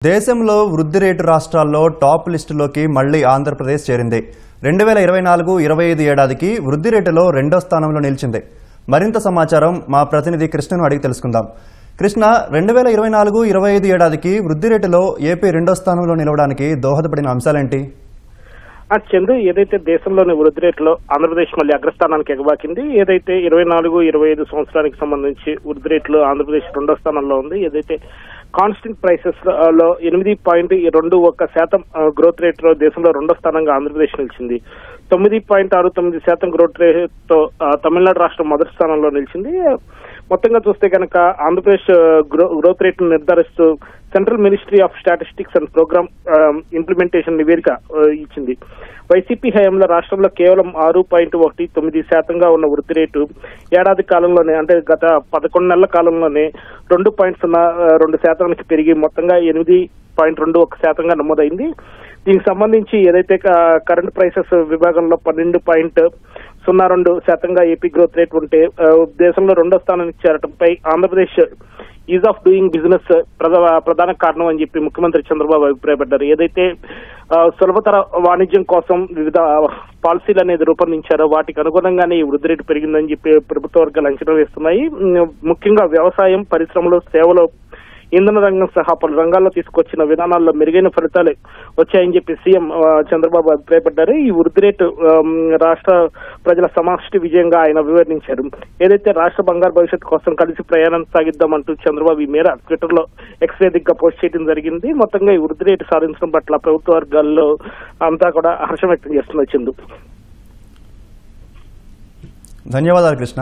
దేశంలో వృద్ధి రేటు రాష్ట్రాల్లో టాప్ లిస్టులోకి మళ్లీ ఆంధ్రప్రదేశ్ చేరింది. 2024-25 ఏడాదికి వృద్ధి రేటులో రెండో స్థానంలో నిలిచింది. మరింత సమాచారం మా ప్రతినిధి కృష్ణను అడిగి తెలుసుకుందాం. కృష్ణ, 2024-25 ఏడాదికి వృద్ధి రేటులో ఏపీ రెండో స్థానంలో నిలవడానికి దోహదపడిన అంశాలేంటి? చందు, ఏదైతే దేశంలోని వృద్ధి రేటులో ఆంధ్రప్రదేశ్ మళ్ళీ అగ్రస్థానానికి ఎగబాకింది. ఏదైతే 24-25 సంవత్సరానికి సంబంధించి వృద్ధి రేటులో ఆంధ్రప్రదేశ్ రెండో స్థానంలో ఉంది. ఏదైతే కాన్స్టెంట్ ప్రైసెస్ లో 8.21% గ్రోత్ రేట్ లో దేశంలో రెండో స్థానంగా ఆంధ్రప్రదేశ్ నిలిచింది. 9.69% గ్రోత్ రేట్ తో తమిళనాడు రాష్ట్రం మొదటి స్థానంలో నిలిచింది. మొత్తంగా చూస్తే కనుక ఆంధ్రప్రదేశ్ గ్రోత్ రేట్ ను నిర్ధారిస్తూ central ministry of statistics and programme implementation నివేదిక ఇచ్చింది. వైసీపీ హయాంలో రాష్ట్రంలో కేవలం 6.19% ఉన్న వృద్ధి రేటు ఏడాది కాలంలోనే, అంటే గత 11 నెలల కాలంలోనే 2.02% పెరిగి మొత్తంగా 8.21% నమోదైంది. దీనికి సంబంధించి ఏదైతే కరెంట్ ప్రైసెస్ విభాగంలో 12.02% ఏపీ గ్రోత్ రేట్ ఉంటే దేశంలో రెండో స్థానానికి చేరటంపై Andhra Pradesh ease of doing business ప్రధాన కారణం అని చెప్పి ముఖ్యమంత్రి చంద్రబాబు అభిప్రాయపడ్డారు. ఏదైతే సులభతర వాణిజ్యం కోసం వివిధ పాలసీలు అనేది రూపొందించారో వాటికి అనుగుణంగానే ఈ వృద్ధి రేటు పెరిగిందని చెప్పి ప్రభుత్వ వర్గాలు అంచనా వేస్తున్నాయి. ముఖ్యంగా వ్యవసాయం, పరిశ్రమలు, సేవలు, ఇంధన రంగం సహా పలు రంగాల్లో తీసుకొచ్చిన విధానాల్లో మెరుగైన ఫలితాలు వచ్చాయని చెప్పి సీఎం చంద్రబాబు అభిప్రాయపడ్డారు. ఈ వృద్ధి రేటు రాష్ట్ర ప్రజల సమష్టి విజయంగా ఆయన వివరించారు. ఏదైతే రాష్ట్ర బంగారు భవిష్యత్తు కోసం కలిసి ప్రయాణం సాగిద్దామంటూ చంద్రబాబు ఈ మేర ట్విట్టర్ లో ఎక్స్ వేదికగా పోస్ట్ చేయడం జరిగింది. మొత్తంగా ఈ వృద్ధి రేటు సాధించడం పట్ల ప్రభుత్వ వర్గాల్లో అంతా కూడా హర్షం వ్యక్తం చేస్తున్నారు. చందు, ధన్యవాదాలు కృష్ణ.